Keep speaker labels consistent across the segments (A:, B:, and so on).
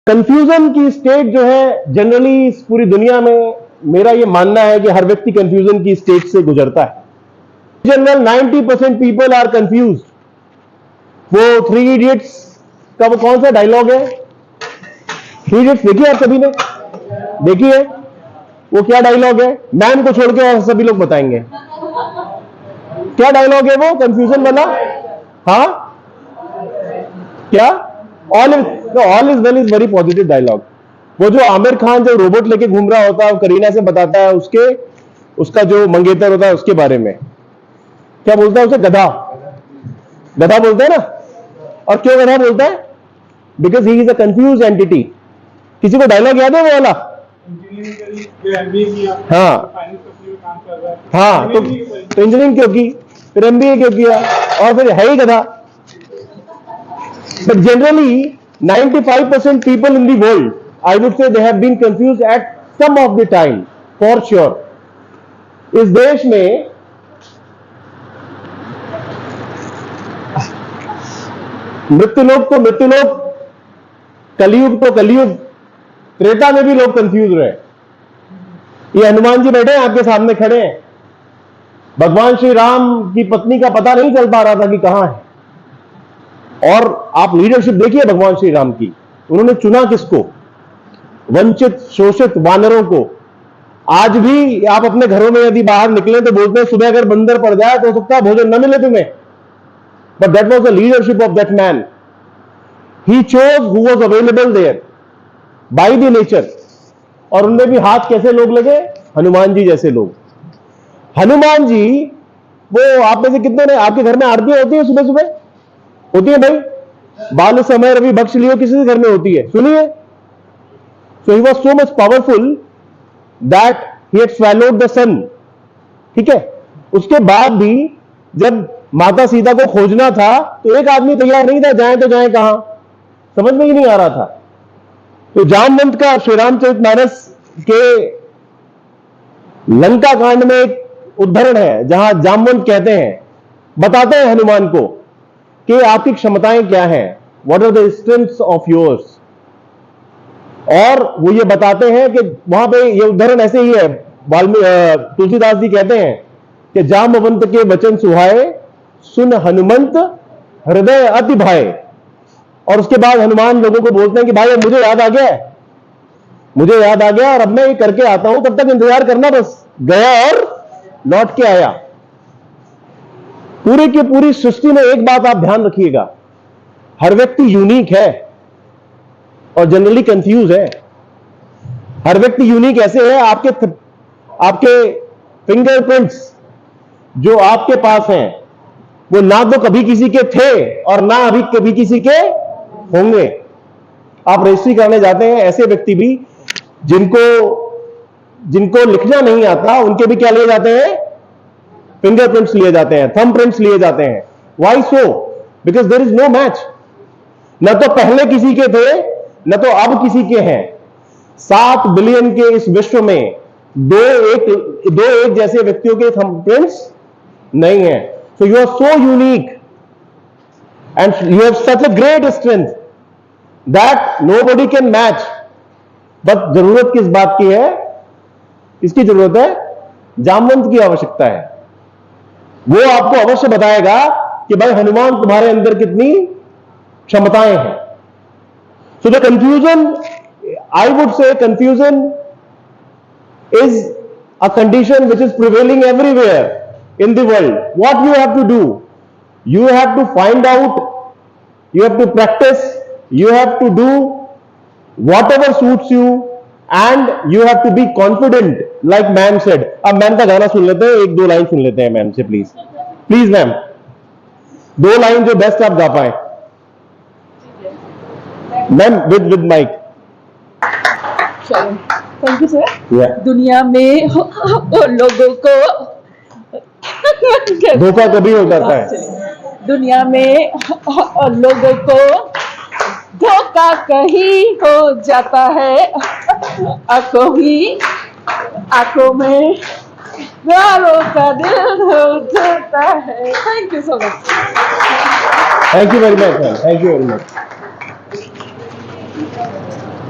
A: Confusion की state जो है जनरली इस पूरी दुनिया में, मेरा ये मानना है कि हर व्यक्ति कंफ्यूजन की स्टेट से गुजरता है। General 90% people are confuse. वो थ्री इडियट्स का वो कौन सा डायलॉग है? थ्री इडियट्स देखी आप सभी ने? देखी है? वो क्या डायलॉग है? मैम को छोड़ के और सभी लोग बताएंगे क्या डायलॉग है वो कंफ्यूजन वाला। हाँ क्या? All is well is very positive dialogue. वो जो आमिर खान जो रोबोट लेके घूम रहा होता है, करीना से बताता है उसका जो मंगेतर होता है उसके बारे में, क्या बोलता है उसे? गधा। गधा बोलता है ना। और क्यों गधा बोलता है? Because he is a confuse entity. किसी को डायलॉग याद है वो वाला? हाँ हाँ, तो इंजीनियरिंग क्यों की, फिर एमबीए क्यों किया, और फिर है ही गधा। But generally 95% people in the world, I would say they have been confused at some of the time, for sure. इस देश में मृत्युलोक तो मृत्युलोक, कलयुग तो कलयुग, त्रेता में भी लोग कंफ्यूज रहे। ये हनुमान जी बैठे हैं आपके सामने खड़े हैं। भगवान श्री राम की पत्नी का पता नहीं चल पा रहा था कि कहां है। और आप लीडरशिप देखिए भगवान श्री राम की, उन्होंने चुना किसको? वंचित शोषित वानरों को। आज भी आप अपने घरों में यदि बाहर निकले तो बोलते हैं सुबह अगर बंदर पड़ जाए तो हो सकता है भोजन न मिले तुम्हें। But that was the leadership of that man. He chose who was available there by the nature. और उनमें भी हाथ कैसे लोग लगे? हनुमान जी जैसे लोग। हनुमान जी, वो आप में से कितने ने आपके घर में आरती होती है सुबह सुबह? होती है भाई? बाल समय रवि बख्श लियो किसी के घर में होती है, सुनिए। So he was so much powerful that he had swallowed the sun. ठीक है। उसके बाद भी जब माता सीता को खोजना था तो एक आदमी तैयार नहीं था, जाए तो जाए कहां, समझ में ही नहीं आ रहा था। तो जामवंत का श्री रामचरितमानस के लंका कांड में एक उद्धरण है जहां जामवंत कहते हैं, बताते हैं हनुमान को कि आपकी क्षमताएं क्या हैं, what are the strengths of yours. और वो ये बताते हैं कि वहां पे ये उदाहरण ऐसे ही है, तुलसीदास जी कहते हैं कि जामवंत के वचन सुहाए, सुन हनुमंत हृदय अति भाए। और उसके बाद हनुमान लोगों को बोलते हैं कि भाई अब मुझे याद आ गया, मुझे याद आ गया और अब मैं ये करके आता हूं, तब तक इंतजार करना। बस गया और लौट के आया। पूरी की पूरी सृष्टि में एक बात आप ध्यान रखिएगा, हर व्यक्ति यूनिक है और जनरली कंफ्यूज है। हर व्यक्ति यूनिक ऐसे है, आपके फिंगरप्रिंट्स जो आपके पास हैं वो ना तो कभी किसी के थे और ना अभी कभी किसी के होंगे। आप रजिस्ट्री करने जाते हैं, ऐसे व्यक्ति भी जिनको लिखना नहीं आता उनके भी क्या लिए जाते हैं? फिंगरप्रिंट्स लिए जाते हैं, थंब प्रिंट्स लिए जाते हैं। Why so? Because there is no match. न तो पहले किसी के थे न तो अब किसी के हैं। 7 बिलियन के इस विश्व में दो एक जैसे व्यक्तियों के थंब प्रिंट्स नहीं है। So you are so unique and you have such a great strength that nobody can match. But जरूरत किस बात की है? किसकी जरूरत है? जामवंत की आवश्यकता है। वो आपको अवश्य बताएगा कि भाई हनुमान तुम्हारे अंदर कितनी क्षमताएं हैं। So the confusion, I would say confusion is a condition which is prevailing everywhere in the world. What you have to do? You have to find out, you have to practice, you have to do whatever suits you and you have to be confident like ma'am said. अब ma'am का गाना सुन लेते हैं, 1-2 line सुन लेते हैं ma'am से please. Please ma'am 2 line जो best आप गा पाए ma'am, with mic.
B: Thank you sir. दुनिया में लोगों को
A: धोखा कभी हो जाता है।
B: दुनिया में लोगों को धोखा कहीं हो जाता है, आंखों में प्यारों का दिल हो जाता है। Thank you so much.
A: Thank you very much ma'am, thank you very much.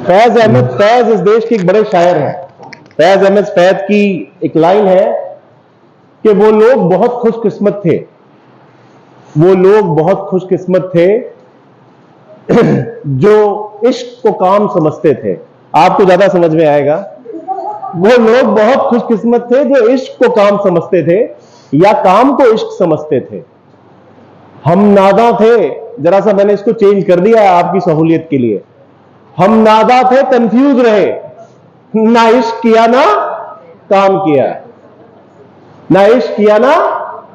A: Faiz Ahmad Faiz इस देश के एक बड़े शायर हैं। फैज अहमद फैज की एक लाइन है कि वो लोग बहुत खुशकिस्मत थे, वो लोग बहुत खुशकिस्मत थे जो इश्क को काम समझते थे। आपको ज्यादा समझ में आएगा। वो लोग बहुत खुशकिस्मत थे जो इश्क को काम समझते थे या काम को इश्क समझते थे। हम नादा थे, जरा सा मैंने इसको चेंज कर दिया है आपकी सहूलियत के लिए। हम नादा थे, कंफ्यूज रहे, ना इश्क किया ना काम किया, ना इश्क किया ना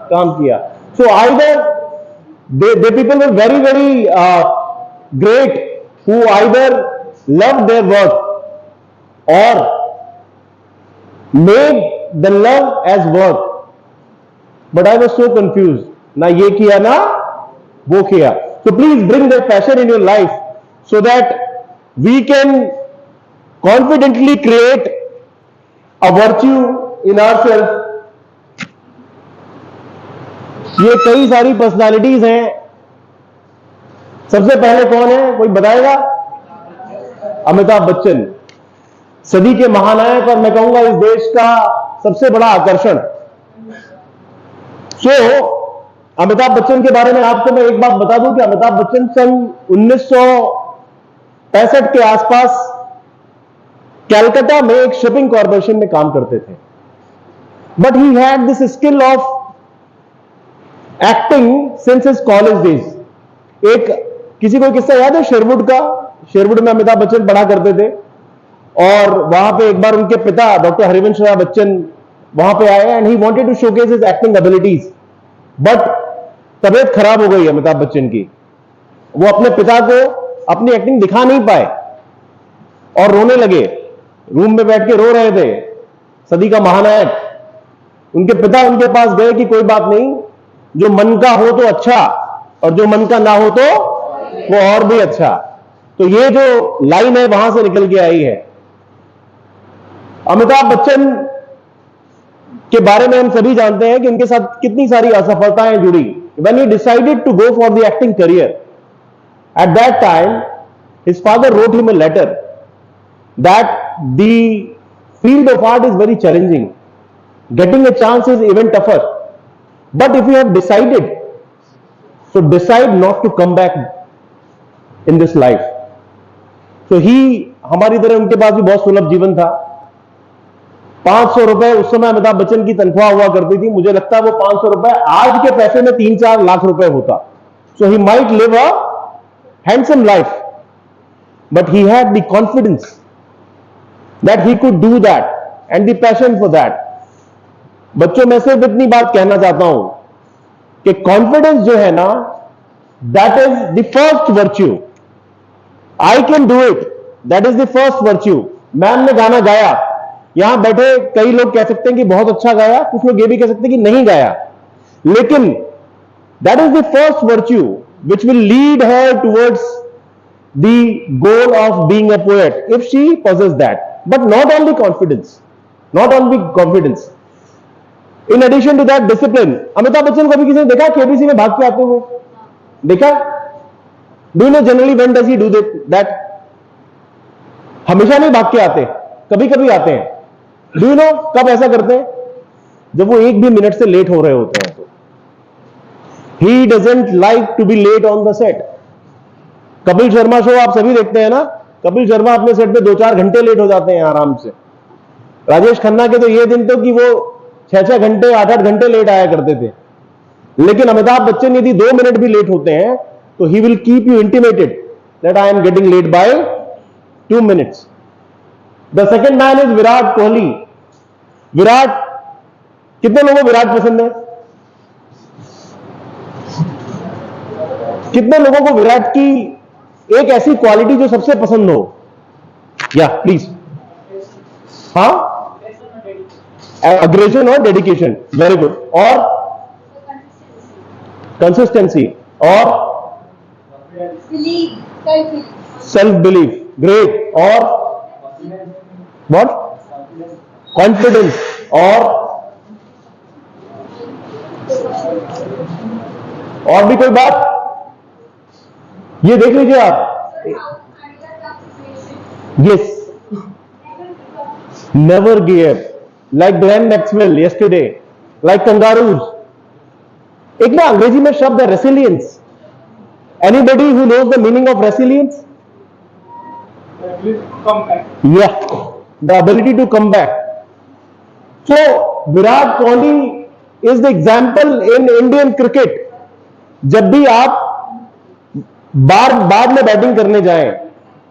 A: काम किया। So either they people were very very great who either love their work और made the love as work, but I was so confused, ना ये किया ना वो किया। So please bring that passion in your life so that we can confidently create a virtue in ourself. ये कई सारी पर्सनालिटीज हैं। सबसे पहले कौन है, कोई बताएगा? अमिताभ बच्चन, सदी के महानायक और मैं कहूंगा इस देश का सबसे बड़ा आकर्षण। अमिताभ बच्चन के बारे में आपको मैं एक बात बता दूं कि अमिताभ बच्चन सन 1965 के आसपास कलकत्ता में एक शिपिंग कॉर्पोरेशन में काम करते थे। But he had this skill of acting since his college days. एक किसी को किस्सा याद है शेरवुड का? शेरवुड में अमिताभ बच्चन पढ़ा करते थे और वहां पे एक बार उनके पिता डॉक्टर हरिवंश राय बच्चन वहां पे आए and he wanted to showcase his acting abilities, but तबीयत खराब हो गई अमिताभ बच्चन की। वो अपने पिता को अपनी एक्टिंग दिखा नहीं पाए और रोने लगे, रूम में बैठ के रो रहे थे। सदी का महानायक, उनके पिता उनके पास गए कि कोई बात नहीं, जो मन का हो तो अच्छा और जो मन का ना हो तो वो और भी अच्छा। तो ये जो लाइन है वहां से निकल के आई है। अमिताभ बच्चन के बारे में हम सभी जानते हैं कि उनके साथ कितनी सारी असफलताएं जुड़ी। When he decided to go for the acting career, at that time, his father wrote him a letter that the field of art is very challenging. Getting a chance is even tougher. But if you have decided, so decide not to come back in this life. So he, हमारी तरह उनके पास भी बहुत सुलभ जीवन था। 500 रुपए उस समय अमिताभ बच्चन की तनख्वाह हुआ करती थी। मुझे लगता है वो 500 रुपए आज के पैसे में 3-4 लाख रुपए होता। So he might live a handsome life, but he had the confidence that he could do that and the passion for that. बच्चों में सिर्फ इतनी बात कहना चाहता हूं कि कॉन्फिडेंस जो है ना, that is the first virtue. I can do it, that is the first virtue. Ma'am ने गाना गाया, यहां बैठे कई लोग कह सकते हैं कि बहुत अच्छा गाया, कुछ लोग ये भी कह सकते हैं कि नहीं गाया, लेकिन that is the first virtue which will lead her towards the goal of being a poet if she possess that, but not only confidence, not only confidence, in addition to that discipline. Amitabh Bachchan को भी किसी ने देखा KBC में भाग के आते हुए? देखा? Do know generally when does he do that? हमेशा नहीं भाग के आते, कभी कभी आते हैं। डू यू नो कब ऐसा करते हैं? जब वो एक भी मिनट से लेट हो रहे होते हैं। तो he doesn't like to be late on the set. Kapil Sharma show आप सभी देखते हैं ना? कपिल शर्मा अपने सेट पे 2-4 घंटे लेट हो जाते हैं आराम से। राजेश खन्ना के तो ये दिन तो कि वो 6-6 घंटे 8-8 घंटे लेट आया करते थे। लेकिन अमिताभ बच्चन यदि 2 मिनट भी लेट होते हैं तो he will keep you intimated that I am getting late by 2 minutes. The second man is Virat Kohli. Virat, कितने लोगों को विराट पसंद है? कितने लोगों को विराट की एक ऐसी क्वालिटी जो सबसे पसंद हो? या प्लीज। हाँ, अग्रेशन और डेडिकेशन, वेरी गुड। और कंसिस्टेंसी और सेल्फ बिलीफ, ग्रेट। और व्हाट? कॉन्फिडेंस। और भी कोई बात? ये देख लीजिए आप। Yes, never give up. Like Glenn Maxwell yesterday, like kangaroos. एक ना अंग्रेजी में शब्द है resilience. Anybody who knows the meaning of resilience? Yeah, the ability to come back. So Virat Kohli is the example in Indian cricket. जब भी आप बाद में बैटिंग करने जाएं,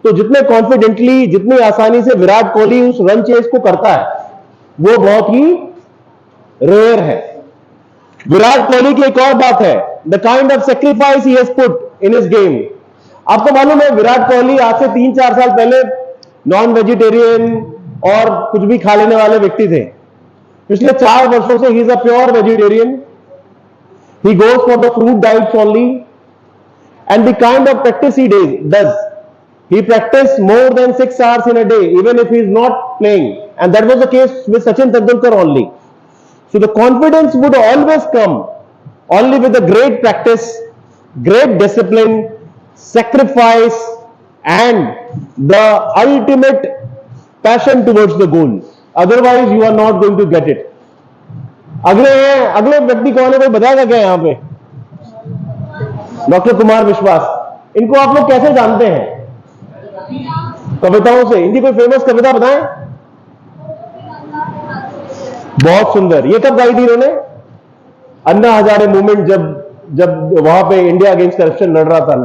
A: तो जितने कॉन्फिडेंटली, जितनी आसानी से विराट कोहली उस रन चेस को करता है, वो बहुत ही रेयर है। विराट कोहली की एक और बात है, the kind of sacrifice he has put in his game. आपको मालूम है विराट कोहली आज से 3-4 साल पहले नॉन वेजिटेरियन और कुछ भी खा लेने वाले व्यक्ति थे। पिछले 4 वर्षों से ही is a pure vegetarian. He goes for the fruit diets only, and the kind of practice he does, he practices more than 6 hours in a day, even if he is not playing, and that was the case with Sachin Tendulkar only. So the confidence would always come only with a great practice, great discipline, sacrifice, and the ultimate passion towards the goal. Otherwise you are not going to get it. अगले व्यक्ति कौन है, कोई बताएगा क्या यहाँ पे? Doctor Kumar विश्वास। इनको आप लोग कैसे जानते हैं? कविताओं से। इनकी कोई फेमस कविता बताएं। बहुत सुंदर। ये कब गाई थी इन्होंने? अन्ना हजारे मूवमेंट जब वहां पे इंडिया अगेंस्ट करप्शन लड़ रहा था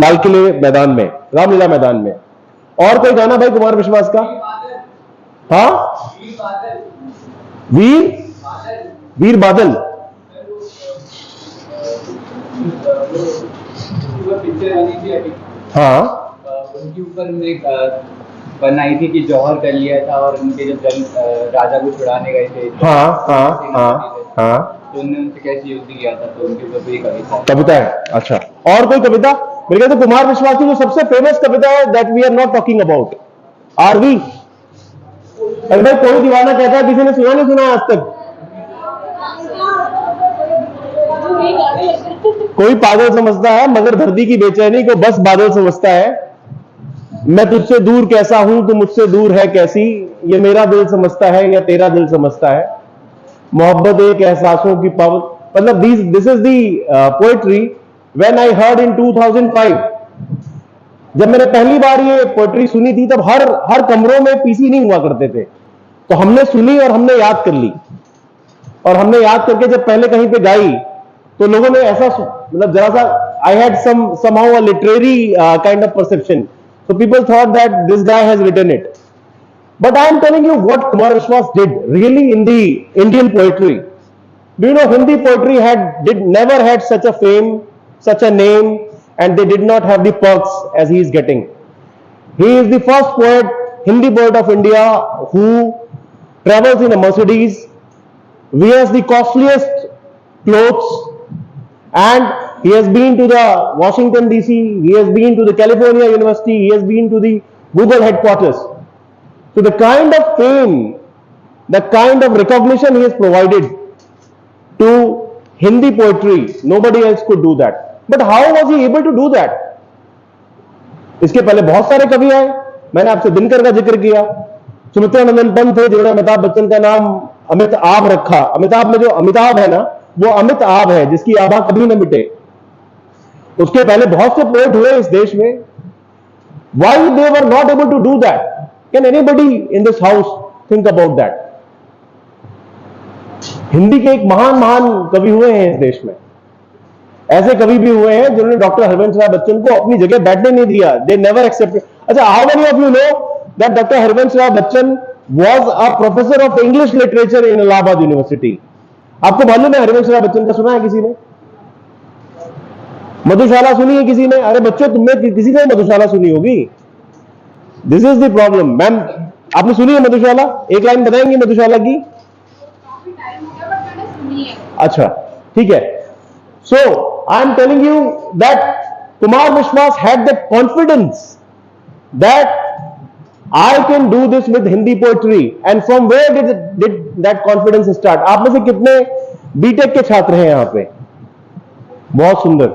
A: लाल किले मैदान में, रामलीला मैदान में। और कोई गाना भाई कुमार विश्वास का? हाँ, वीर बादल।
C: पिक्चर बनी थी अभी,
A: हाँ,
C: उनके ऊपर बनाई थी कि जौहर कर लिया था और उनके जब राजा को छुड़ाने गए थे।
A: हाँ, हाँ, हाँ, हाँ,
C: तो उन्होंने उनसे कैसे युद्ध किया था, तो उनके ऊपर भी
A: कविता है। अच्छा, और कोई कविता? मेरे ख्याल से कुमार विश्वास की जो सबसे फेमस कविता है, that we are not talking about, are we? अरे भाई कोई दीवाना कहता है, किसी ने सुना नहीं सुना आज तक? कोई पागल समझता है मगर धरती की बेचैनी को बस बादल समझता है। मैं तुझसे दूर कैसा हूं, तू मुझसे दूर है कैसी, ये मेरा दिल समझता है या तेरा दिल समझता है। मोहब्बत एक एहसासों की मतलब this is the poetry when I heard in 2005। जब मैंने पहली बार ये पोएट्री सुनी थी, तब हर कमरों में पीसी नहीं हुआ करते थे, तो हमने सुनी और हमने याद कर ली। और हमने याद करके जब पहले कहीं पे गाई, तो लोगों ने ऐसा मतलब जरा सा, I had somehow a literary kind of perception, so people thought that this guy has written it, but I am telling you what Kumar Vishwas did really in the Indian poetry. Do you know Hindi poetry never had such a fame, such a name, and they did not have the perks as he is getting. He is the first poet, Hindi poet of India, who travels in a Mercedes, wears the costliest clothes, and he has been to the Washington DC, he has been to the California University, he has been to the Google headquarters. So the kind of fame, the kind of recognition he has provided to Hindi poetry, nobody else could do that. But how was he able to do that? इसके पहले बहुत सारे कवि आए। मैंने आपसे दिनकर का जिक्र किया, सुमित्रा नंदन पंत थे जिन्होंने अमिताभ बच्चन का नाम अमित आभ रखा। अमिताभ में जो अमिताभ है ना, वो अमित आभ है, जिसकी आभा कभी न मिटे। उसके पहले बहुत से पोएट हुए इस देश में। Why they were not able to do that? Can anybody in this house think about that? Hindi के एक महान कवि हुए हैं इस देश में। ऐसे कवि भी हुए हैं जिन्होंने डॉक्टर हरवंश राय बच्चन को अपनी जगह बैठने नहीं दिया। They never accepted. अच्छा, how many of you know that doctor Harivansh Rai Bachchan was a professor of English literature in Allahabad University? आपको मालूम है हरिवंश राय बच्चन का? सुना है किसी ने? मधुशाला सुनी है किसी ने? अरे बच्चों, तुमने किसी ने मधुशाला सुनी होगी। This is the problem. Ma'am, आपने सुनी है मधुशाला? एक लाइन बताएंगी मधुशाला की? अच्छा, ठीक है। So I am telling you that Kumar Vishwas had the confidence that I can do this with Hindi poetry. And from where did that confidence start? आप में से कितने बीटेक के छात्र हैं यहां पे? बहुत सुंदर।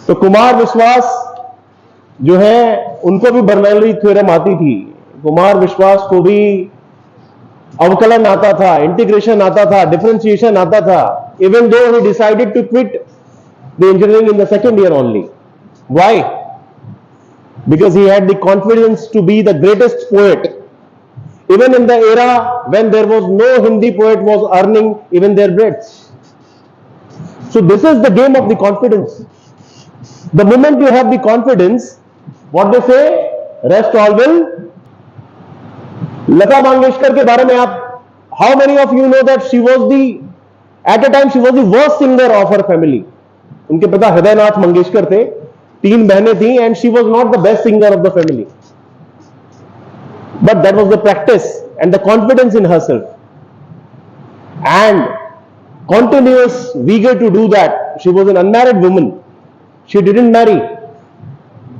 A: तो कुमार विश्वास जो है उनको भी बर्नौली थ्योरम आती थी, कुमार विश्वास को भी अवकलन आता था, इंटीग्रेशन आता था, डिफरेंशिएशन आता था, even though he decided to quit the engineering in the second year only. Why? Because he had the confidence to be the greatest poet, even in the era when there was no Hindi poet was earning even their breads. So this is the game of the confidence. The moment you have the confidence, what they say, rest all will. Lata Mangeshkar के बारे में आप, how many of you know that she was the, at a time she was the worst singer of her family. उनके पिता हृदयनाथ मंगेशकर थे, 3 बहनें थी, and she was not the best singer of the family. But that was the practice and the confidence in herself. And continuous vigor to do that. She was an unmarried woman. She didn't marry.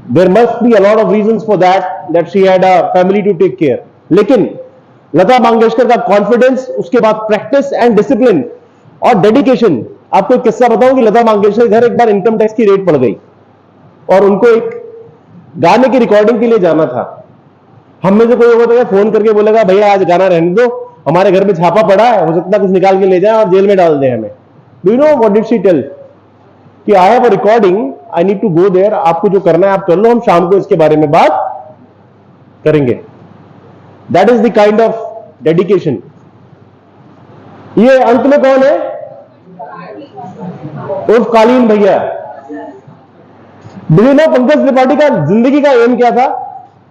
A: There must be a lot of reasons for that she had a family to take care. लेकिन लता मंगेशकर का confidence, उसके बाद practice and discipline और dedication. आपको एक किस्सा बताऊं कि लता मंगेशकर घर एक बार इनकम टैक्स की रेड पड़ गई और उनको एक गाने की रिकॉर्डिंग के लिए जाना था. हम में से कोई होगा तो फोन करके बोलेगा भैया आज गाना रहने दो, हमारे घर में छापा पड़ा है, हो सकता है कुछ निकाल के ले जाए और जेल में डाल दे हमें. Do you know what did she tell? कि I have a recording, I need to go there, आपको जो करना है आप कर लो, हम शाम को इसके बारे में बात करेंगे. That is the kind of dedication. ये अंत में कौन है? उर्फ कालीन भैया. पंकज त्रिपाठी का जिंदगी का एम क्या था?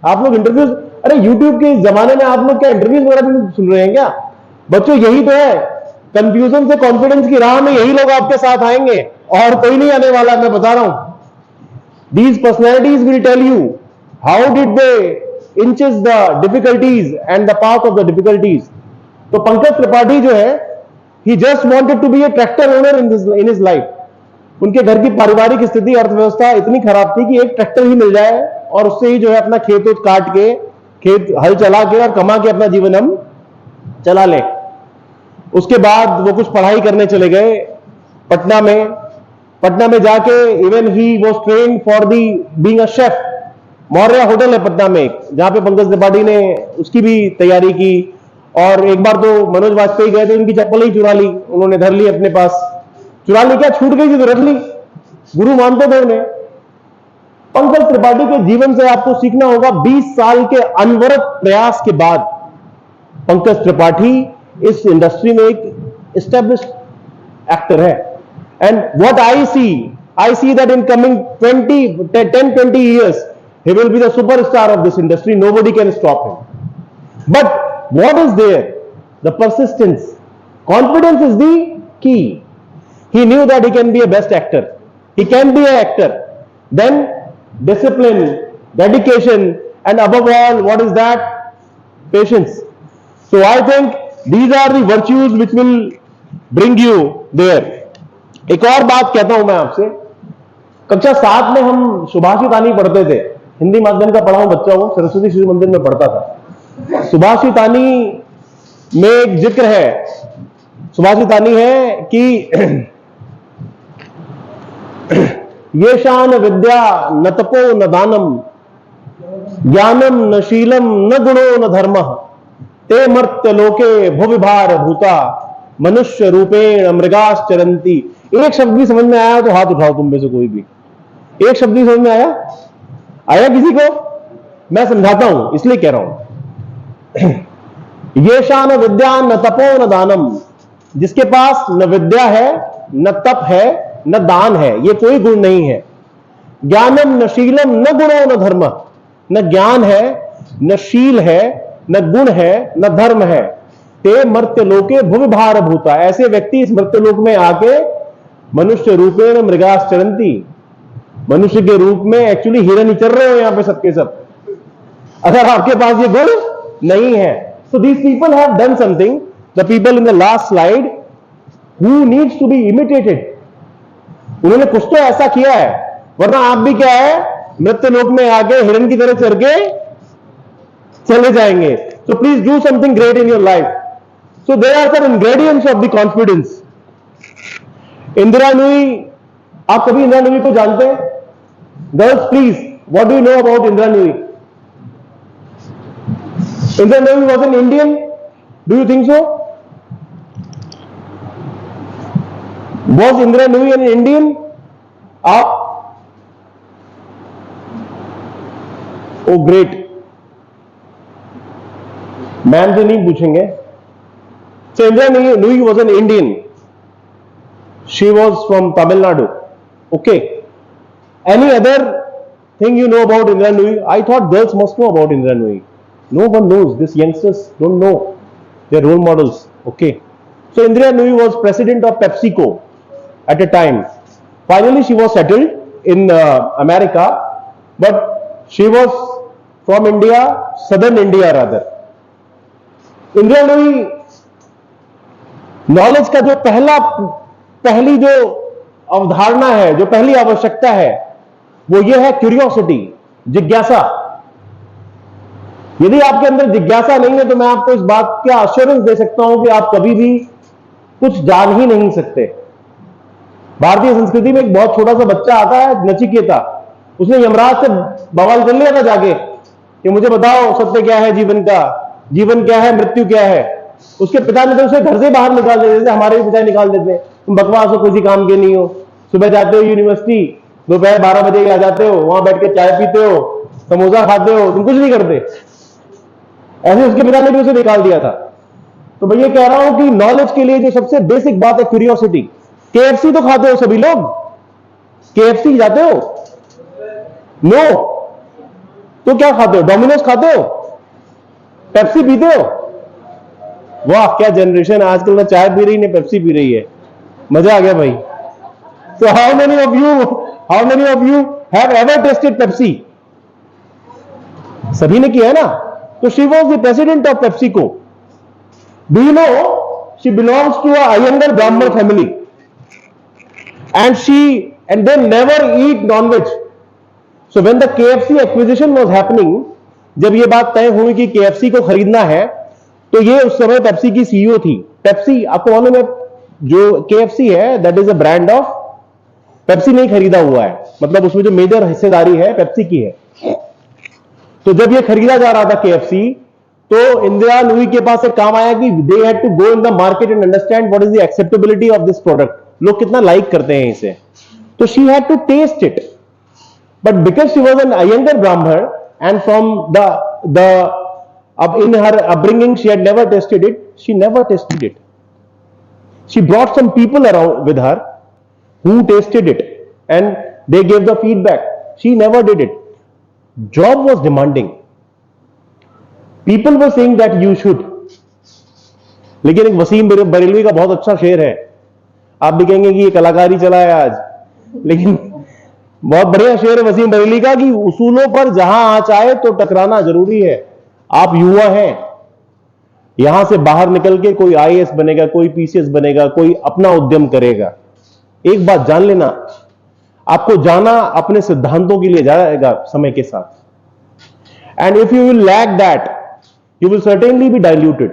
A: आप लोग इंटरव्यूज, अरे यूट्यूब के जमाने में आप लोग क्या इंटरव्यूज वगैरह भी सुन रहे हैं क्या? बच्चों यही तो है, कंफ्यूजन से कॉन्फिडेंस की राह में यही लोग आपके साथ आएंगे और कोई नहीं आने वाला, मैं बता रहा हूं. These personalities will tell you how did they inches the difficulties and the path of the difficulties. तो पंकज त्रिपाठी जो है, he just wanted to be a tractor owner in his life. उनके घर की पारिवारिक स्थिति, अर्थव्यवस्था इतनी खराब थी कि एक ट्रैक्टर ही मिल जाए और उससे ही जो है अपना खेत काट के, खेत हल चला के और कमा के अपना जीवन हम चला लें. उसके बाद वो कुछ पढ़ाई करने चले गए पटना में. पटना में जाके even he was trained for the being a chef. Maurya hotel है पटना में, जहां पे पंकज त्रिपाठी ने उसकी भी तैयारी की. और एक बार तो मनोज वाजपेयी गए थे, उनकी चप्पल ही चुरा ली, उन्होंने धर ली अपने पास. चुरा ली क्या, छूट गई थी तो रख ली, गुरु मानते थे उन्हें. पंकज त्रिपाठी के जीवन से आपको सीखना होगा. 20 साल के अनवरत प्रयास के बाद पंकज त्रिपाठी इस इंडस्ट्री में एक एस्टेब्लिश्ड एक्टर है. And what I see that in coming 10-20 years he will be the superstar of this industry. Nobody can stop him. But what is there? The persistence. Confidence is the key. He knew that he can be a best actor. He can be an actor. Then discipline, dedication, and above all, what is that? Patience. So I think these are the virtues which will bring you there. एक और बात कहता हूं मैं आपसे. कक्षा 7 में हम सुभाषितानी पढ़ते थे. हिंदी माध्यम का पढ़ा हूं बच्चा हूं, सरस्वती शिशु मंदिर में पढ़ता था. सुभाषितानी में एक जिक्र है, सुभाषितानी है कि ये शान विद्या न तपो न दानम, ज्ञानम न शीलम न गुणो न धर्म, ते मर्त्य लोके भुविभार भूता, मनुष्य रूपेण मृगाश्चरंती. एक शब्द भी समझ में आया तो हाथ उठाओ तुम में से कोई भी. एक शब्द भी समझ में आया किसी को? मैं समझाता हूं इसलिए कह रहा हूं. ये शान विद्या न तपो न दानम, जिसके पास न विद्या है, न तप है, न दान है, ये कोई गुण नहीं है. ज्ञानम न शीलम न गुणो न धर्म, न ज्ञान है, न शील है, न गुण है, न धर्म है. ते मर्त्यलोके भुविभार भूता. ऐसे व्यक्ति इस मर्त्यलोक में आके मनुष्य रूपेण मृगाश्चरंती, मनुष्य के रूप में एक्चुअली हिरन ही चल रहे हो यहां पे सबके सब, अगर आपके पास ये गुण नहीं है. So these people have done something, the people in the last slide, who needs to be imitated. उन्होंने कुछ तो ऐसा किया है, वरना आप भी क्या है, मृत्युलोक में आके हिरन की तरह चढ़ के चले जाएंगे. So please do something great in your life. So there are some ingredients of the confidence. Indira Nooyi, आप कभी इंदिरा नूई को जानते हैं? Girls please What do you know about Indra Nooyi? Indra Nooyi was an Indian. Do you think so? Was Indra Nooyi an Indian? आप? Oh great. Ma'am से नहीं पूछेंगे. So Indra Nooyi was an Indian. She was from Tamil Nadu. Okay. Any other thing you know about Indra Nooyi? I thought girls must know about Indra Nooyi. No one knows. These youngsters don't know. They're role models. Okay. So Indra Nooyi was president of PepsiCo at a time. Finally, she was settled in America, but she was from India, southern India rather. Indra Nooyi knowledge का जो पहली जो अवधारणा है, जो पहली आवश्यकता है, वो ये है क्यूरियोसिटी, जिज्ञासा. यदि आपके अंदर जिज्ञासा नहीं है तो मैं आपको इस बात का अश्योरेंस दे सकता हूं कि आप कभी भी कुछ जान ही नहीं सकते. भारतीय संस्कृति में एक बहुत छोटा सा बच्चा आता है, नचिकेता. उसने यमराज से बवाल कर लिया था जाके कि मुझे बताओ सत्य क्या है जीवन का, जीवन क्या है, मृत्यु क्या है. उसके पिता ने तो उसे घर से बाहर निकाल देते थे. हमारे भी पिता निकाल देते हैं, तुम बकवास हो, किसी काम के नहीं हो. सुबह जाते हो यूनिवर्सिटी, दोपहर 12 बजे आ जाते हो, वहां बैठ के चाय पीते हो, समोसा खाते हो, तुम कुछ नहीं करते. ऐसे उसके पिता ने भी उसे निकाल दिया था. तो मैं ये कह रहा हूं कि नॉलेज के लिए जो सबसे बेसिक बात है क्यूरियोसिटी. केएफसी तो खाते हो सभी लोग? केएफसी जाते हो? नो. तो क्या खाते हो? डोमिनोज खाते हो? पेप्सी पीते हो? वाह क्या जनरेशन. आजकल ना चाय पी रही, ने पेप्सी पी रही है. मजा आ गया भाई. So how many of you have ever tasted Pepsi? सभी ने किया है ना. तो she was the president of PepsiCo. Do you know she belongs to a Iyengar Brahmin family, and they never eat non-veg. So when the KFC acquisition was happening, जब ये बात तय हुई कि KFC को खरीदना है, तो ये उस समय पेप्सी की सीईओ थी. पेप्सी आपको मालूम है, जो KFC है that is a brand of Pepsi नहीं खरीदा हुआ है, मतलब उसमें जो मेजर हिस्सेदारी है पेप्सी की है. तो जब ये खरीदा जा रहा था KFC, तो इंदिरा नूई के पास एक काम आया कि they had to go in the market and understand what is the acceptability of this product. लोग कितना लाइक करते हैं इसे. तो she had to test it, but because she was an Iyengar Brahmin and from the in her upbringing she had never tasted it. She never tasted it. She brought some people around with her who tasted it and they gave the feedback. She never did it. Job was demanding. People were saying that you should. लेकिन एक वसीम बरेलवी का बहुत अच्छा शेर है. आप भी कहेंगे कि ये कलाकारी चला है आज, लेकिन बहुत बढ़िया शेर है वसीम बरेली का कि उसूलों पर जहां आंच आए तो टकराना जरूरी है. आप युवा हैं, यहां से बाहर निकल के कोई आईएएस बनेगा, कोई पीसीएस बनेगा, कोई अपना उद्यम करेगा. एक बात जान लेना, आपको जाना अपने सिद्धांतों के लिए जाएगा समय के साथ. And if you will lack that, you will certainly be diluted.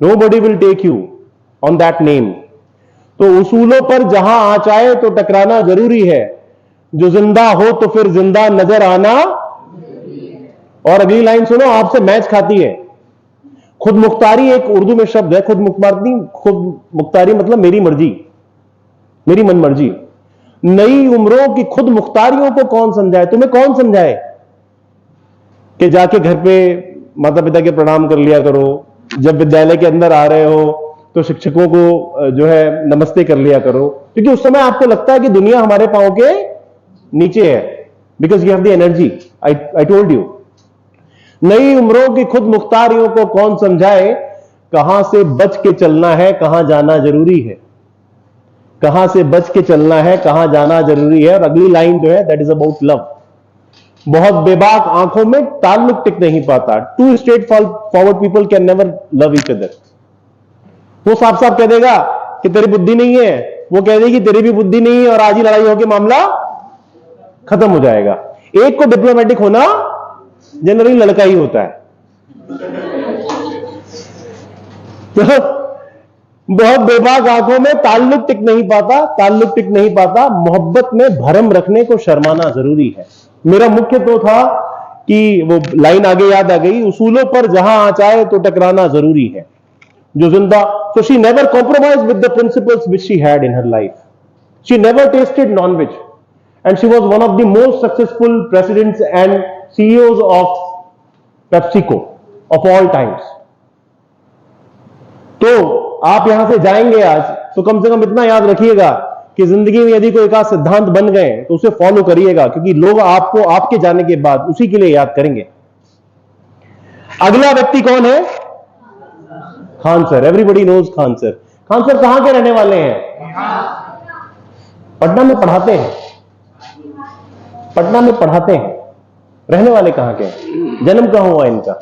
A: Nobody will take you on that name. तो उसूलों पर जहां आंच आए तो टकराना जरूरी है. जो जिंदा हो तो फिर जिंदा नजर आना. और अगली लाइन सुनो, आपसे मैच खाती है. खुद मुख्तारी एक उर्दू में शब्द है. खुद मुख्तारी मतलब मेरी मर्जी, मेरी मन मर्जी. नई उम्रों की खुद मुख्तारियों को कौन समझाए? तुम्हें कौन समझाए कि जाके घर पे माता पिता के प्रणाम कर लिया करो, जब विद्यालय के अंदर आ रहे हो तो शिक्षकों को जो है नमस्ते कर लिया करो, क्योंकि उस समय आपको लगता है कि दुनिया हमारे पांव के नीचे है. Because you have the energy. I told you. नई उम्रों की खुद मुख्तारियों को कौन समझाए, कहां से बच के चलना है, कहां जाना जरूरी है. कहां से बच के चलना है, कहां जाना जरूरी है. और अगली लाइन जो है दैट इज अबाउट लव. बहुत बेबाक आंखों में ताल्लुक टिक नहीं पाता. Too straightforward people can never love each other. वो साफ साफ कह देगा कि तेरी बुद्धि नहीं है, वो कह देगी तेरी भी बुद्धि नहीं है, और आज ही लड़ाई होकर मामला खत्म हो जाएगा. एक को डिप्लोमेटिक होना जनरली लड़का ही होता है. तो बहुत बेबाक आंखों में ताल्लुक टिक नहीं पाता. मोहब्बत में भरम रखने को शर्माना जरूरी है. मेरा मुख्य तो था कि वो लाइन आगे याद आ गई, उसूलों पर जहां आँच आए तो टकराना जरूरी है, जो जिंदा. So she never compromised with the principles which she had in her life. She never tasted non-veg, and she was one of the most successful presidents and CEOs of PepsiCo of all times. तो आप यहां से जाएंगे आज तो कम से कम इतना याद रखिएगा कि जिंदगी में यदि कोई एक सिद्धांत बन गए तो उसे फॉलो करिएगा, क्योंकि लोग आपको आपके जाने के बाद उसी के लिए याद करेंगे. अगला व्यक्ति कौन है? Khan sir. Everybody knows Khan sir. Khan sir कहां के रहने वाले हैं? पटना में पढ़ाते हैं. पटना में पढ़ाते हैं. रहने वाले कहां के हैं? जन्म कहां हुआ इनका?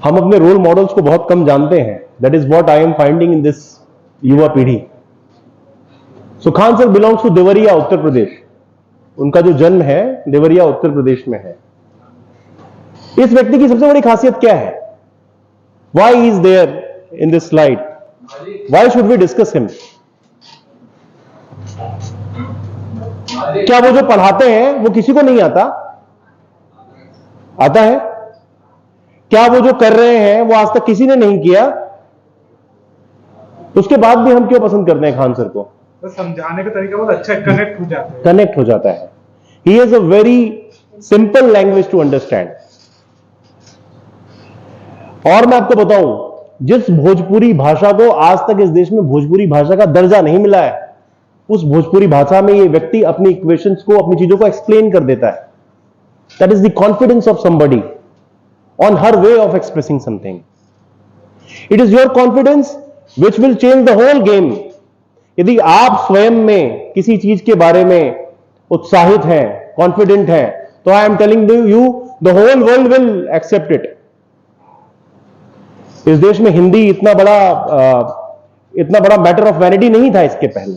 A: हम अपने रोल मॉडल्स को बहुत कम जानते हैं. That is what I am finding in this युवा पीढ़ी. So Khan sir belongs to Deoria, Uttar Pradesh. उनका जो जन्म है देवरिया, उत्तर प्रदेश में है. इस व्यक्ति की सबसे बड़ी खासियत क्या है? Why is there in this slide? Why should we discuss him? क्या वो जो पढ़ाते हैं वो किसी को नहीं आता? आता है. क्या वो जो कर रहे हैं वो आज तक किसी ने नहीं किया? उसके बाद भी हम क्यों पसंद करते हैं खान सर को?
D: तो समझाने का तरीका बहुत अच्छा, कनेक्ट हो जाता है.
A: कनेक्ट हो जाता है. He is a very simple language to understand. और मैं आपको बताऊं, जिस भोजपुरी भाषा को आज तक इस देश में भोजपुरी भाषा का दर्जा नहीं मिला है, उस भोजपुरी भाषा में ये व्यक्ति अपनी इक्वेशंस को, अपनी चीजों को एक्सप्लेन कर देता है. That is the confidence of somebody on her way of expressing something. It is your confidence which will change the whole game. यदि आप स्वयं में किसी चीज के बारे में उत्साहित हैं, कॉन्फिडेंट हैं, तो I am telling you the whole world will accept it. इस देश में हिंदी इतना बड़ा मैटर ऑफ वैनिटी नहीं था इसके पहले.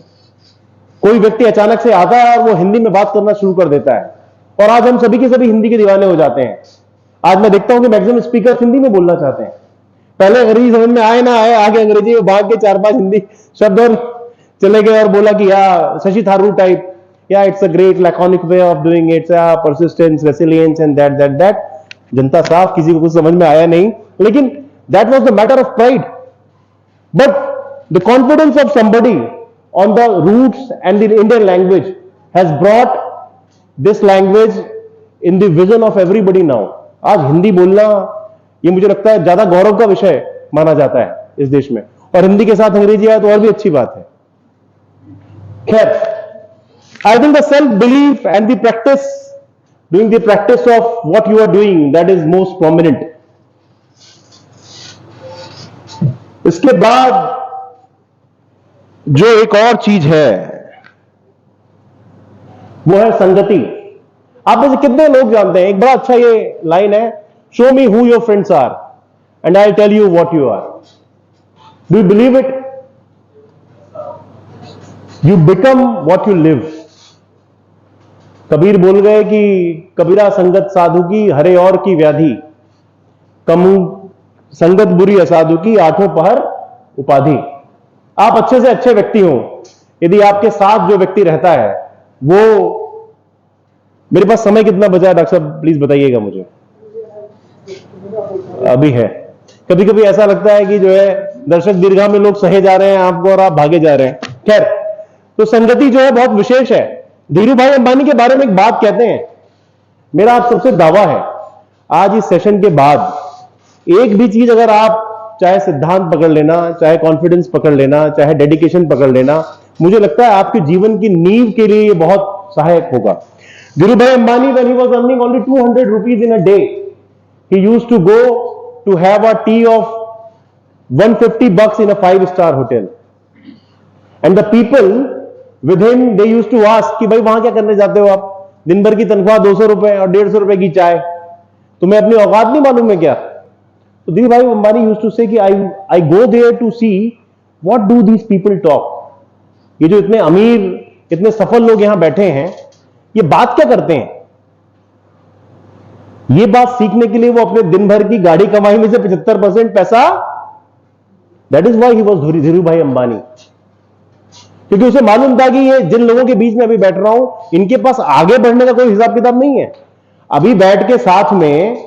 A: कोई व्यक्ति अचानक से आता है और वो हिंदी में बात करना शुरू कर देता है, और आज हम सभी के सभी हिंदी के दीवाने हो जाते हैं. आज मैं देखता हूं कि मैक्सिमम स्पीकर हिंदी में बोलना चाहते हैं. पहले अंग्रेजी समझ में आए ना आए, आगे अंग्रेजी में भाग के 4-5 हिंदी शब्द और चले गए और बोला कि या शशि थारूर टाइप, या it's a great laconic way of doing it, persistence, resilience and that. जनता साफ, किसी को कुछ समझ में आया नहीं, लेकिन that was the matter of pride. But the confidence of somebody on the roots and the Indian language has brought this language in the vision of everybody now. आज हिंदी बोलना ये मुझे लगता है ज्यादा गौरव का विषय माना जाता है इस देश में, और हिंदी के साथ अंग्रेजी आए तो और भी अच्छी बात है. खैर, I think the self belief and the practice, doing the practice of what you are doing, that is most prominent. इसके बाद जो एक और चीज है वो है संगति. आप में से कितने लोग जानते हैं, एक बड़ा अच्छा ये लाइन है, show me who your friends are and I tell you what you are. Do you believe it? You become what you live. Kabir बोल गए कि कबीरा संगत साधु की हरे और की व्याधि, कमु संगत बुरी असाधु की आठों पहर उपाधि. आप अच्छे से अच्छे व्यक्ति हो, यदि आपके साथ जो व्यक्ति रहता है वो, मेरे पास समय कितना बचा है डॉक्टर साहब प्लीज बताइएगा मुझे? अभी है. कभी कभी ऐसा लगता है कि जो है दर्शक दीर्घा में लोग सहे जा रहे हैं आपको और आप भागे जा रहे हैं. खैर, तो संगति जो है बहुत विशेष है. धीरू भाई अंबानी के बारे में एक बात कहते हैं, मेरा आप सबसे दावा है आज इस सेशन के बाद एक भी चीज अगर आप, चाहे सिद्धांत पकड़ लेना, चाहे कॉन्फिडेंस पकड़ लेना, चाहे डेडिकेशन पकड़ लेना, मुझे लगता है आपके जीवन की नींव के लिए ये बहुत सहायक होगा. Dhirubhai Ambani, when he was earning only 200 rupees in a day, he used to go to have a tea of $150 in a 5-star hotel. And the people with him, they used to ask कि भाई वहां क्या करने जाते हो आप? दिन भर की तनख्वाह 200 रुपए और 150 रुपए की चाय, तुम्हें अपनी औकात नहीं मालूम है क्या? तो Dhirubhai Ambani used to say कि I go there to see what do these people talk. ये जो इतने अमीर, इतने सफल लोग यहां बैठे हैं, ये बात क्या करते हैं? ये बात सीखने के लिए वो अपने दिन भर की गाड़ी कमाई में से 75% पैसा, that is why he was Dhirubhai Ambani. क्योंकि उसे मालूम था कि ये जिन लोगों के बीच में अभी बैठ रहा हूं, इनके पास आगे बढ़ने का कोई हिसाब किताब नहीं है। अभी बैठ के साथ में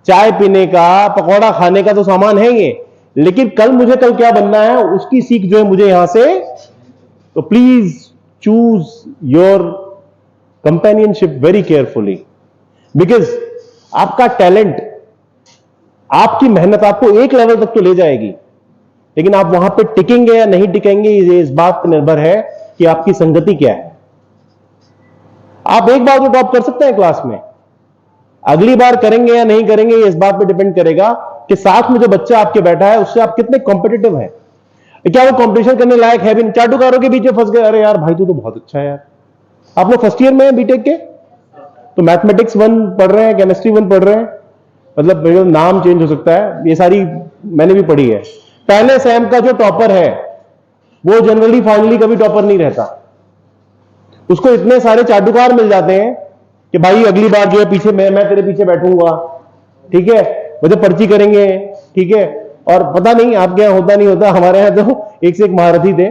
A: चाय पीने का, पकौड़ा खाने का तो सामान है ये, लेकिन कल क्या बनना है उसकी सीख जो है मुझे यहां से। तो please choose your companionship very carefully, because आपका टैलेंट, आपकी मेहनत आपको एक लेवल तक तो ले जाएगी, लेकिन आप वहां पे टिकेंगे या नहीं टिकेंगे ये इस बात पर निर्भर है कि आपकी संगति क्या है। आप एक बार तो टॉप कर सकते हैं क्लास में, अगली बार करेंगे या नहीं करेंगे ये इस बात पे डिपेंड करेगा कि साथ में जो बच्चा आपके बैठा है उससे आप कितने कॉम्पिटिटिव हैं। क्या वो कंपटीशन करने लायक है भी? चाटुकारों के बीच में फंस गए, अरे यार भाई तू तो बहुत अच्छा है यार। आप लोग फर्स्ट ईयर में हैं बीटेक के, तो मैथमेटिक्स 1 पढ़ रहे हैं, केमिस्ट्री 1 पढ़ रहे हैं, मतलब नाम चेंज हो सकता है, ये सारी मैंने भी पढ़ी है। पहले सेम का जो टॉपर है वो जनरली फाइनली कभी टॉपर नहीं रहता, उसको इतने सारे चाटुकार मिल जाते हैं कि भाई अगली बार जो है पीछे मैं तेरे पीछे बैठूंगा, ठीक है, मुझे पर्ची करेंगे, ठीक है। और पता नहीं आपके यहां होता नहीं होता, हमारे यहां तो एक से एक महारथी थे।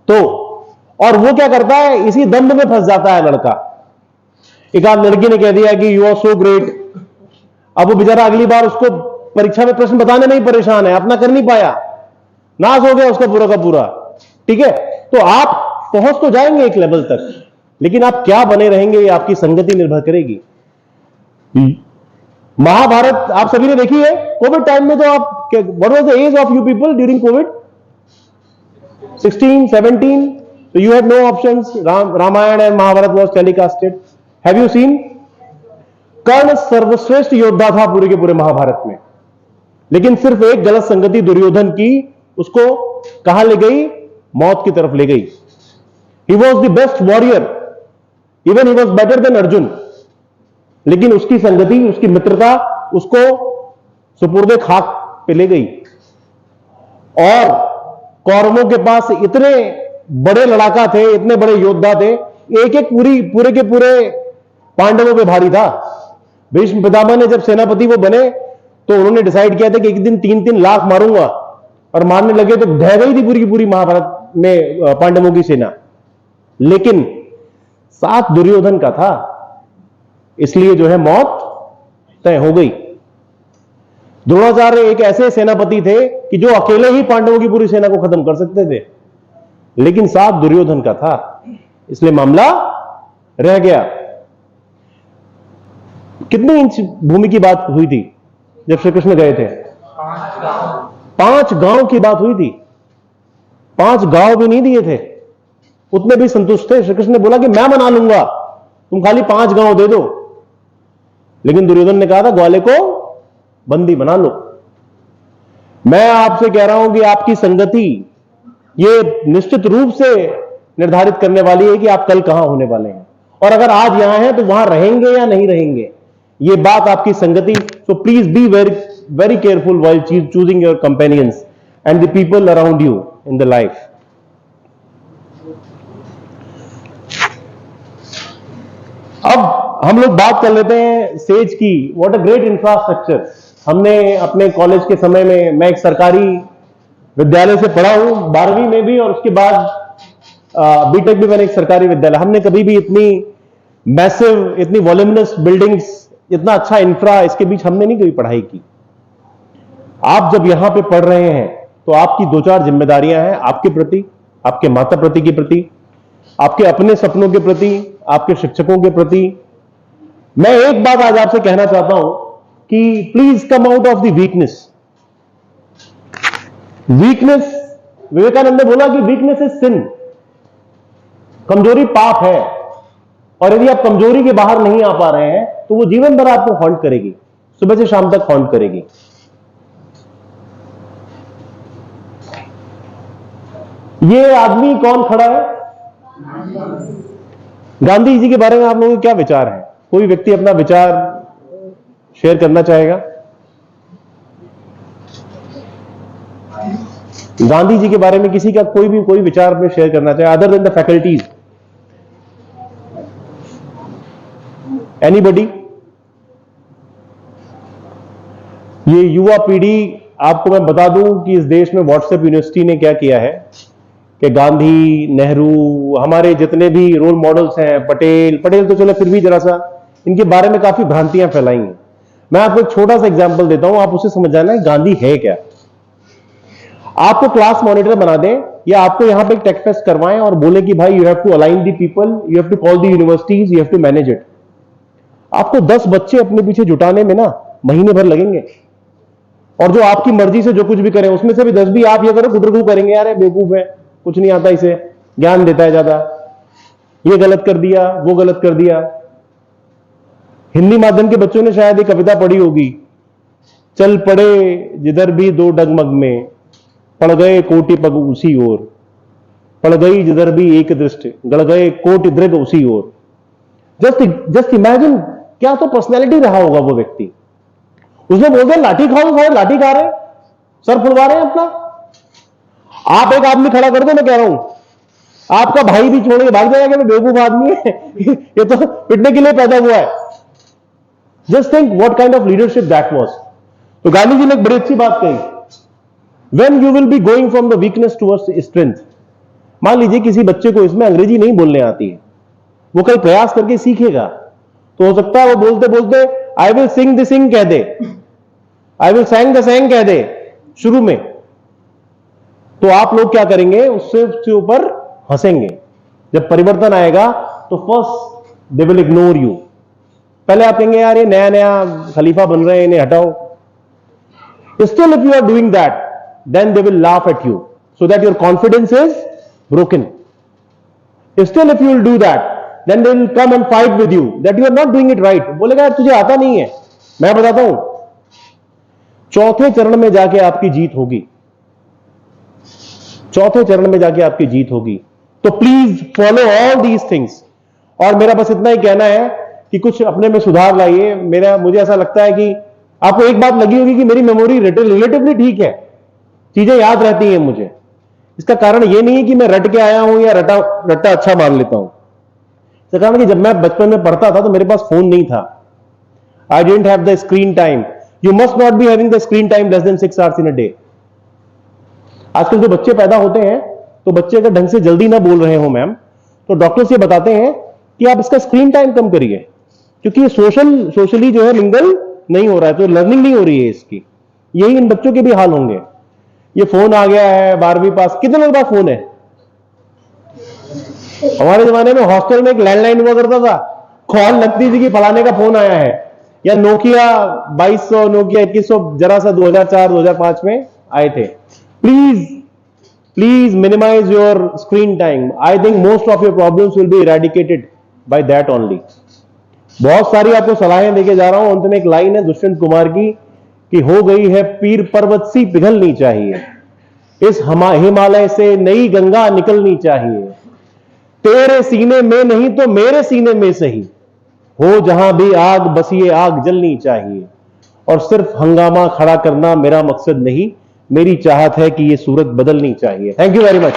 A: तो और वो क्या करता है, इसी दंड में फंस जाता है लड़का। एक आध लड़की ने कह दिया कि यू आर सो ग्रेट, अब वो बेचारा अगली बार उसको परीक्षा में प्रश्न बताने में ही परेशान है, अपना कर नहीं पाया, नाश हो गया उसका पूरा का पूरा, ठीक है। तो आप पहुंच तो जाएंगे एक लेवल तक, लेकिन आप क्या बने रहेंगे ये आपकी संगति निर्भर करेगी। महाभारत आप सभी ने देखी है। कोविड टाइम में तो आप, what was the age of you people during COVID? 16, 17, so you had no options. Ramayana and Mahabharata was telecasted. Have you seen? कर्ण सर्वश्रेष्ठ योद्धा था पूरे के पूरे महाभारत में, लेकिन सिर्फ एक गलत संगति दुर्योधन की उसको कहां ले गई? मौत की तरफ ले गई। He was the best warrior, even he was better than Arjun, लेकिन उसकी संगति, उसकी मित्रता उसको सुपुर्दे खाक पे ले गई। और कौरवों के पास इतने बड़े लड़ाका थे, इतने बड़े योद्धा थे, एक एक पूरे के पूरे पांडवों पे भारी था। भीष्म पितामह ने जब सेनापति वो बने तो उन्होंने डिसाइड किया था कि एक दिन 3-3 लाख मारूंगा, और मारने लगे तो ढह गई थी पूरी की पूरी महाभारत में पांडवों की सेना। लेकिन साथ दुर्योधन का था, इसलिए जो है मौत तय हो गई। द्रोणाचार्य एक ऐसे सेनापति थे कि जो अकेले ही पांडवों की पूरी सेना को खत्म कर सकते थे, लेकिन साथ दुर्योधन का था, इसलिए मामला रह गया। कितने इंच भूमि की बात हुई थी जब श्री कृष्ण गए थे? 5 गांव की बात हुई थी। 5 गांव भी नहीं दिए थे, उतने भी संतुष्ट थे। श्री कृष्ण ने बोला कि मैं मना लूंगा, तुम खाली 5 गांव दे दो। लेकिन दुर्योधन ने कहा था ग्वाले को बंदी बना लो। मैं आपसे कह रहा हूं कि आपकी संगति ये निश्चित रूप से निर्धारित करने वाली है कि आप कल कहां होने वाले हैं, और अगर आज यहां हैं तो वहां रहेंगे या नहीं रहेंगे, ये बात आपकी संगति। So please be very careful while choosing your companions and the people around you in the life. अब हम लोग बात कर लेते हैं सेज की। What a great infrastructure. हमने अपने कॉलेज के समय में, मैं एक सरकारी विद्यालय से पढ़ा हूं 12वीं में भी, और उसके बाद बीटेक भी मैंने एक सरकारी विद्यालय। हमने कभी भी इतनी मैसिव, इतनी वॉल्यूमिनस बिल्डिंग्स, इतना अच्छा इंफ्रा, इसके बीच हमने नहीं कभी पढ़ाई की। आप जब यहां पे पढ़ रहे हैं तो आपकी 2-4 जिम्मेदारियां हैं आपके प्रति, आपके माता पिता के प्रति, आपके अपने सपनों के प्रति, आपके शिक्षकों के प्रति। मैं एक बात आज आपसे कहना चाहता हूं कि please come out of the weakness. Weakness, Vivekananda ने बोला कि वीकनेस इज सिन, कमजोरी पाप है, और यदि आप कमजोरी के बाहर नहीं आ पा रहे हैं तो वो जीवन भर आपको हॉन्ट करेगी, सुबह से शाम तक हॉन्ट करेगी। ये आदमी कौन खड़ा है? गांधी जी के बारे में आप लोगों के क्या विचार हैं? कोई व्यक्ति अपना विचार शेयर करना चाहेगा? गांधी जी के बारे में किसी का कोई विचार में शेयर करना चाहे, other than the faculties? Anybody? ये युवा पीढ़ी, आपको मैं बता दूं कि इस देश में व्हाट्सएप यूनिवर्सिटी ने क्या किया है कि गांधी, नेहरू, हमारे जितने भी रोल मॉडल्स हैं, पटेल तो चलो फिर भी जरा सा इनके बारे में काफी भ्रांतियां फैलाई हैं। मैं आपको एक छोटा सा एग्जांपल देता हूं, आप उसे समझ जाना है गांधी है क्या। आपको क्लास मॉनिटर बना दें या आपको यहां पे एक टेक फेस्ट करवाएं और बोले कि भाई you have to align the people, you have to call the universities, you have to manage it. आपको 10 बच्चे अपने पीछे जुटाने में ना महीने भर लगेंगे, और जो आपकी मर्जी से जो कुछ भी करें उसमें से भी 10 भी आप ये करो गुदरगू करेंगे, यार बेवकूफ है, कुछ नहीं आता इसे, ज्ञान देता है ज्यादा, ये गलत कर दिया, वो गलत कर दिया। हिंदी माध्यम के बच्चों ने शायद एक कविता पढ़ी होगी, चल पड़े जिधर भी दो डगमग में, पड़ गए कोटि पग उसी ओर, पड़ गई जिधर भी एक दृष्टि, गड़ गए कोटि दृग उसी ओर। जस्ट इमेजिन, क्या तो पर्सनैलिटी रहा होगा वो व्यक्ति। उसने बोल दिया लाठी खाओ, सारे लाठी खा रहे हैं, सर फुलवा रहे हैं अपना। आप एक आदमी खड़ा कर दो, मैं कह रहा हूं आपका भाई भी छोड़ के भाग जाएगा कि बेवकूफ आदमी है ये तो पिटने के लिए पैदा हुआ है। Just think what kind of leadership that was. तो गांधी जी ने एक बड़ी अच्छी बात कही, when you will be going from the weakness towards strength. मान लीजिए किसी बच्चे को इसमें अंग्रेजी नहीं बोलने आती है, वो कल प्रयास करके सीखेगा, तो हो सकता है वो बोलते बोलते आई विल सिंग द सिंग कह दे, आई विल सैंग द सैंग कह दे शुरू में। तो आप लोग क्या करेंगे, उससे ऊपर हंसेंगे। जब परिवर्तन आएगा तो first they will ignore you. पहले आप कहेंगे यार ये नया नया खलीफा बन रहे हैं, इन्हें हटाओ। Still if you are doing that, then they will laugh at you so that your confidence is broken. Still if you will do that, then they will come and fight with you that you are not doing it right. बोलेगा यार तुझे आता नहीं है। मैं बताता हूं, चौथे चरण में जाके आपकी जीत होगी, चौथे चरण में जाके आपकी जीत होगी। तो please follow all these things. और मेरा बस इतना ही कहना है कि कुछ अपने में सुधार लाइए। मुझे ऐसा लगता है कि आपको एक बात लगी होगी कि मेरी मेमोरी रिलेटिवली ठीक है, चीजें याद रहती हैं मुझे। इसका कारण यह नहीं है कि मैं रट के आया हूं या रट्टा अच्छा मान लेता हूं। इसका कारण कि जब मैं बचपन में पढ़ता था तो मेरे पास फोन नहीं था। I didn't have the screen time. You must not be having the screen time less than 6 hours in a day. आजकल जो बच्चे पैदा होते हैं, तो बच्चे अगर ढंग से जल्दी ना बोल रहे हो मैम, तो डॉक्टर्स ये बताते हैं कि आप इसका स्क्रीन टाइम कम करिए, क्योंकि ये सोशली जो है मिंगल नहीं हो रहा है, तो लर्निंग नहीं हो रही है इसकी। यही इन बच्चों के भी हाल होंगे। ये फोन आ गया है 12वीं पास, कितने लोगों के पास फोन है? हमारे जमाने में हॉस्टल में एक लैंडलाइन हुआ करता था, कॉल लगती थी कि फलाने का फोन आया है, या नोकिया 2200, नोकिया 2100 जरा सा 2004-2005 में आए थे। Please minimise your screen time. I think most of your problems will be eradicated by that only. बहुत सारी आपको सलाहें देके जा रहा हूं। अंत में एक लाइन है दुष्यंत कुमार की कि हो गई है पीर पर्वत सी पिघलनी चाहिए, इस हिमालय से नई गंगा निकलनी चाहिए, तेरे सीने में नहीं तो मेरे सीने में सही, हो जहां भी आग बस ये आग जलनी चाहिए। और सिर्फ हंगामा खड़ा करना मेरा मकसद नहीं, मेरी चाहत है कि ये सूरत बदलनी चाहिए। Thank you very much.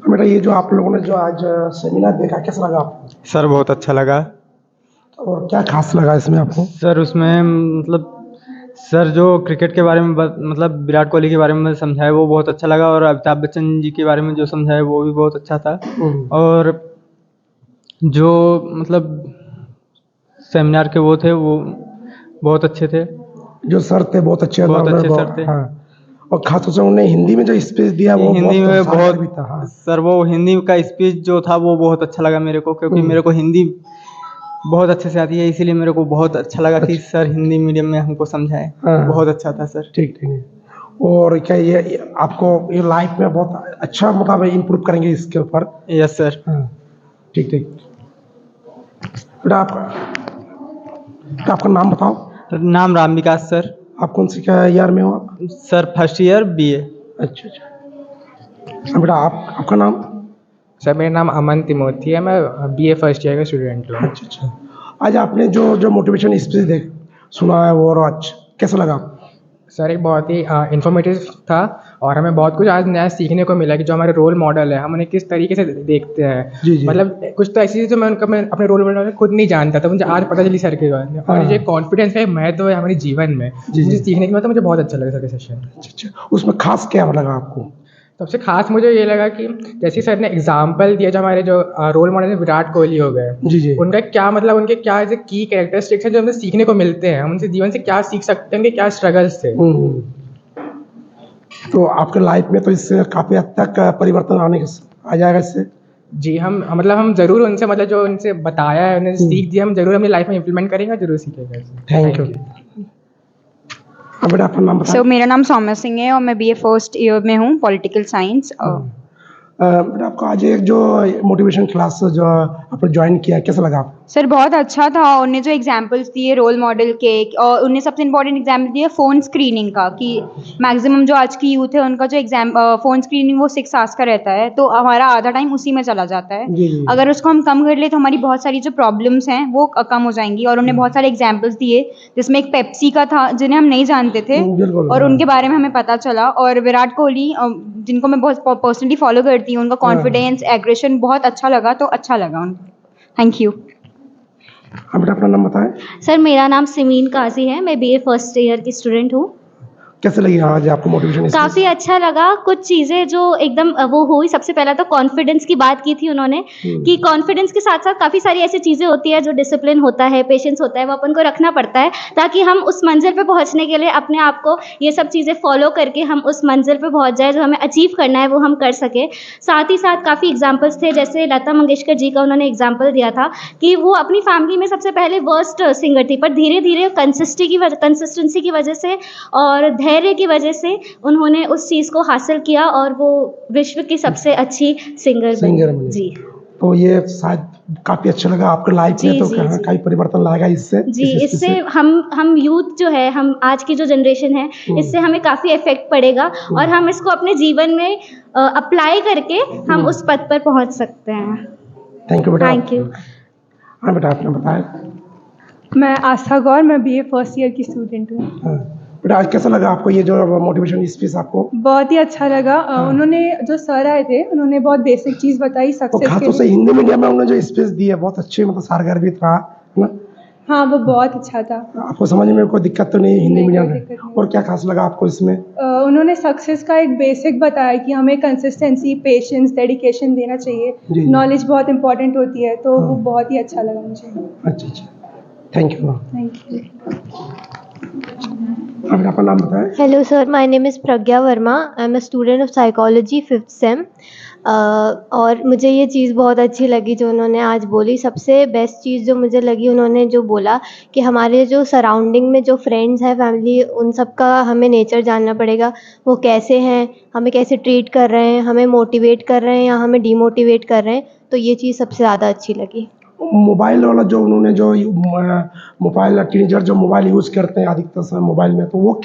E: बेटा ये जो आप लोगों ने जो आज सेमिनार देखा, कैसा लगा आपको?
F: सर बहुत अच्छा लगा।
E: और क्या खास लगा इसमें आपको?
F: सर उसमें मतलब सर जो क्रिकेट के बारे में मतलब विराट कोहली के बारे में समझाया वो बहुत अच्छा लगा, और अमिताभ बच्चन जी के बारे में जो समझाया वो भी बहुत अच्छा था। और जो मतलब सेमिनार के वो थे वो बहुत अच्छे थे,
E: जो सर थे बहुत अच्छे
F: सर थे।
E: हाँ। और खास तौर से उन्होंने हिंदी में जो स्पीच दिया वो
F: हिंदी में बहुत
E: भी था। हाँ।
F: सर वो हिंदी का स्पीच जो था वो बहुत अच्छा लगा मेरे को, क्योंकि मेरे को हिंदी बहुत अच्छे से आती है, इसीलिए मेरे को बहुत अच्छा लगा कि सर हिंदी मीडियम में हमको समझाए।
E: हाँ।
F: बहुत अच्छा था सर।
E: ठीक है। और क्या ये आपको ये लाइफ में बहुत अच्छा मतलब इम्प्रूव करेंगे इसके ऊपर?
F: Yes sir.
E: हाँ ठीक। बेटा आपका नाम बताओ।
F: नाम राम विकास सर।
E: आप कौन सी क्या ईयर में हो आप?
F: Sir first year BA।
E: अच्छा। बेटा आपका नाम?
G: सर मेरा नाम अमन तिमोती है, मैं BA फर्स्ट ईयर का स्टूडेंट हूँ।
E: अच्छा। आज आपने जो मोटिवेशन स्पीच सुना है वो आज कैसा लगा?
G: सर एक बहुत ही इन्फॉर्मेटिव था, और हमें बहुत कुछ आज नया सीखने को मिला कि जो हमारे रोल मॉडल है हम उन्हें किस तरीके से देखते हैं।
E: जी, जी।
G: मतलब कुछ तो ऐसी चीज़ जो मैं अपने रोल मॉडल में खुद नहीं जानता था, मुझे आज पता चली सर के बारे में। और
E: हाँ।
G: ये कॉन्फिडेंस का महत्व है हमारे जीवन में,
E: जी,
G: मुझे
E: जी।
G: सीखने के बाद तो मुझे बहुत अच्छा लगा सर के सेशन।
E: अच्छा, उसमें खास क्या लगा आपको?
G: सबसे खास मुझे ये लगा कि जैसे सर ने एग्जाम्पल दिया, जो हमारे जो रोल मॉडल है विराट कोहली हो गए,
E: जी, जी।
G: उनका क्या मतलब, उनके क्या ऐसे की कैरेक्टरिस्टिक्स हैं जो हमें सीखने को मिलते हैं, हम उनसे जीवन से क्या सीख सकते हैं, उनके क्या स्ट्रगल्स थे।
E: तो आपके लाइफ में तो इससे काफ़ी हद तक परिवर्तन आ जाएगा इससे?
G: जी, हम ज़रूर उनसे, मतलब जो उनसे बताया है, उन्हें सीख दिया, हम ज़रूर अपनी लाइफ में इम्प्लीमेंट करेंगे और ज़रूर सीखेंगे इससे।
E: Thank you. अब बेटा अपना नाम बताएं।
H: मेरा नाम सौम्या सिंह है और मैं BA फर्स्ट ईयर में हूँ, पॉलिटिकल साइंस।
E: बेटा आपको आज एक जो मोटिवेशन क्लास जो आपने ज्वाइन किया, कैसा लगा आपको?
H: सर बहुत अच्छा था। उन्हें जो एग्जाम्पल्स दिए रोल मॉडल के, और उन्हें सबसे इम्पोर्टेंट एग्जाम्पल दिया फ़ोन स्क्रीनिंग का, कि मैक्सिमम जो आज की यूथ है उनका जो फ़ोन स्क्रीनिंग वो 6 आवर्स का रहता है, तो हमारा आधा टाइम उसी में चला जाता है।
E: जी, जी।
H: अगर उसको हम कम कर ले तो हमारी बहुत सारी जो प्रॉब्लम्स हैं वो कम हो जाएंगी। और उन्हें बहुत सारे एग्जाम्पल्स दिए, जिसमें एक पेप्सी का था जिन्हें हम नहीं जानते थे,
E: बिल्कुल,
H: और
E: हाँ।
H: उनके बारे में हमें पता चला। और विराट कोहली जिनको मैं बहुत पर्सनली फॉलो करती हूँ, उनका कॉन्फिडेंस, एग्रेशन बहुत अच्छा लगा, तो अच्छा लगा उनको। Thank you.
E: हाँ बेटा अपना नाम बताएं।
I: सर मेरा नाम सिमीन काजी है, मैं BA फर्स्ट ईयर की स्टूडेंट हूँ।
E: कैसे लगी आज आपको मोटिवेशन?
I: काफ़ी अच्छा लगा। कुछ चीज़ें जो एकदम वो हुई, सबसे पहला तो कॉन्फिडेंस की बात की थी उन्होंने, कि कॉन्फिडेंस के साथ साथ काफ़ी सारी ऐसी चीज़ें होती है, जो डिसिप्लिन होता है, पेशेंस होता है, वो अपन को रखना पड़ता है, ताकि हम उस मंजिल पे पहुंचने के लिए अपने आप को ये सब चीज़ें फॉलो करके हम उस मंजिल पे पहुंच जाए, जो हमें अचीव करना है वो हम कर सके। साथ ही साथ काफ़ी एग्जाम्पल्स थे, जैसे लता मंगेशकर जी का उन्होंने एग्जाम्पल दिया था कि वो अपनी फैमिली में सबसे पहले वर्स्ट सिंगर थी, पर धीरे धीरे कंसिस्टेंसी की वजह से और धैर्य की वजह से उन्होंने उस चीज़ को हासिल किया और वो विश्व की सबसे अच्छी सिंगर बनी। जी,
E: तो ये शायद काफ़ी अच्छा लगा आपके लाइफ में, तो काफ़ी परिवर्तन लाएगा इससे?
I: जी, इससे हम यूथ जो है, हम आज की जो जनरेशन है, इससे हमें काफ़ी इफेक्ट पड़ेगा और हम इसको अपने जीवन में अप्लाई करके हम उस पद पर पहुंच सकते हैं।
E: थैंक यू बेटा।
I: Thank you.
E: हाँ बेटा आपने बताया।
B: मैं आस्था गौर, मैं BA फर्स्ट ईयर की स्टूडेंट हूँ।
E: हाँ। बेटा आज कैसा लगा आपको ये जो मोटिवेशन स्पीच आपको?
B: बहुत ही अच्छा लगा। उन्होंने जो सर आए थे, उन्होंने बहुत बेसिक चीज़ बताई
E: तो
B: सक्सेस
E: खास
B: के
E: तौर से
B: लिए।
E: हिंदी मीडियम में उन्होंने जो स्पीच दी है बहुत अच्छी, मतलब सारगर भी था, है ना?
B: हाँ, वो बहुत अच्छा था।
E: आपको समझने में कोई दिक्कत तो नहीं हिंदी
B: नहीं,
E: मीडियम
B: कोई
E: में?
B: दिक्कत नहीं।
E: और क्या खास लगा आपको इसमें?
B: उन्होंने सक्सेस का एक बेसिक बताया कि हमें कंसिस्टेंसी, पेशेंस, डेडिकेशन देना
E: जी,
B: चाहिए।
E: जी।
B: नॉलेज बहुत इंपॉर्टेंट होती है, तो वो
E: हाँ।
B: बहुत ही अच्छा लगा मुझे।
E: अच्छा अच्छा, थैंक यू।
B: Thank you.
E: आप अपना नाम बताएं।
I: Hello sir, my name is Pragya Verma, I am a student of psychology 5th same. और मुझे ये चीज़ बहुत अच्छी लगी जो उन्होंने आज बोली। सबसे बेस्ट चीज़ जो मुझे लगी, उन्होंने जो बोला कि हमारे जो सराउंडिंग में जो फ्रेंड्स हैं, फैमिली, उन सब का हमें नेचर जानना पड़ेगा, वो कैसे हैं, हमें कैसे ट्रीट कर रहे हैं, हमें मोटिवेट कर रहे हैं या हमें डीमोटिवेट कर रहे हैं, तो ये चीज़ सबसे ज़्यादा अच्छी लगी।
E: मोबाइल वाला जो उन्होंने जो मोबाइल, टीनेजर जो मोबाइल यूज़ करते हैं अधिकतर समय मोबाइल में, तो वो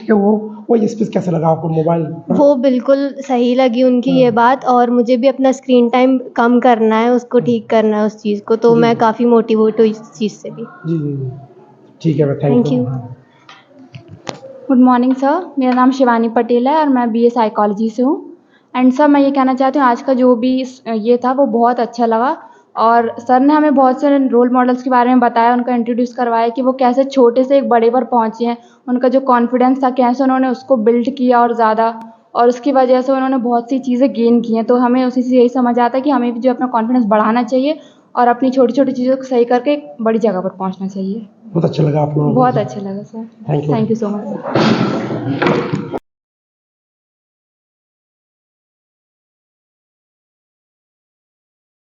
E: स्पेस कैसे लगा आपको मोबाइल?
I: वो बिल्कुल सही लगी उनकी ये बात, और मुझे भी अपना स्क्रीन टाइम कम करना है, उसको ठीक करना है उस चीज़ को, तो मैं काफ़ी मोटिवेट हुई इस चीज़ से भी।
E: जी जी जी, ठीक है, thank you.
J: Good morning sir, मेरा नाम शिवानी पटेल है और मैं BA साइकोलॉजी से हूँ। एंड सर मैं ये कहना चाहती हूँ, आज का जो भी ये था वो बहुत अच्छा लगा, और सर ने हमें बहुत सारे रोल मॉडल्स के बारे में बताया, उनका इंट्रोड्यूस करवाया कि वो कैसे छोटे से एक बड़े पर पहुँचे हैं, उनका जो कॉन्फिडेंस था कैसे उन्होंने उसको बिल्ड किया और ज़्यादा, और उसकी वजह से उन्होंने बहुत सी चीज़ें गेन की हैं। तो हमें उसी से यही समझ आता है कि हमें भी जो अपना कॉन्फिडेंस बढ़ाना चाहिए और अपनी छोटी छोटी चीज़ों को सही करके एक बड़ी जगह पर पहुँचना चाहिए।
E: बहुत अच्छा लगा आपको?
J: बहुत अच्छा लगा sir,
E: thank you
J: so much.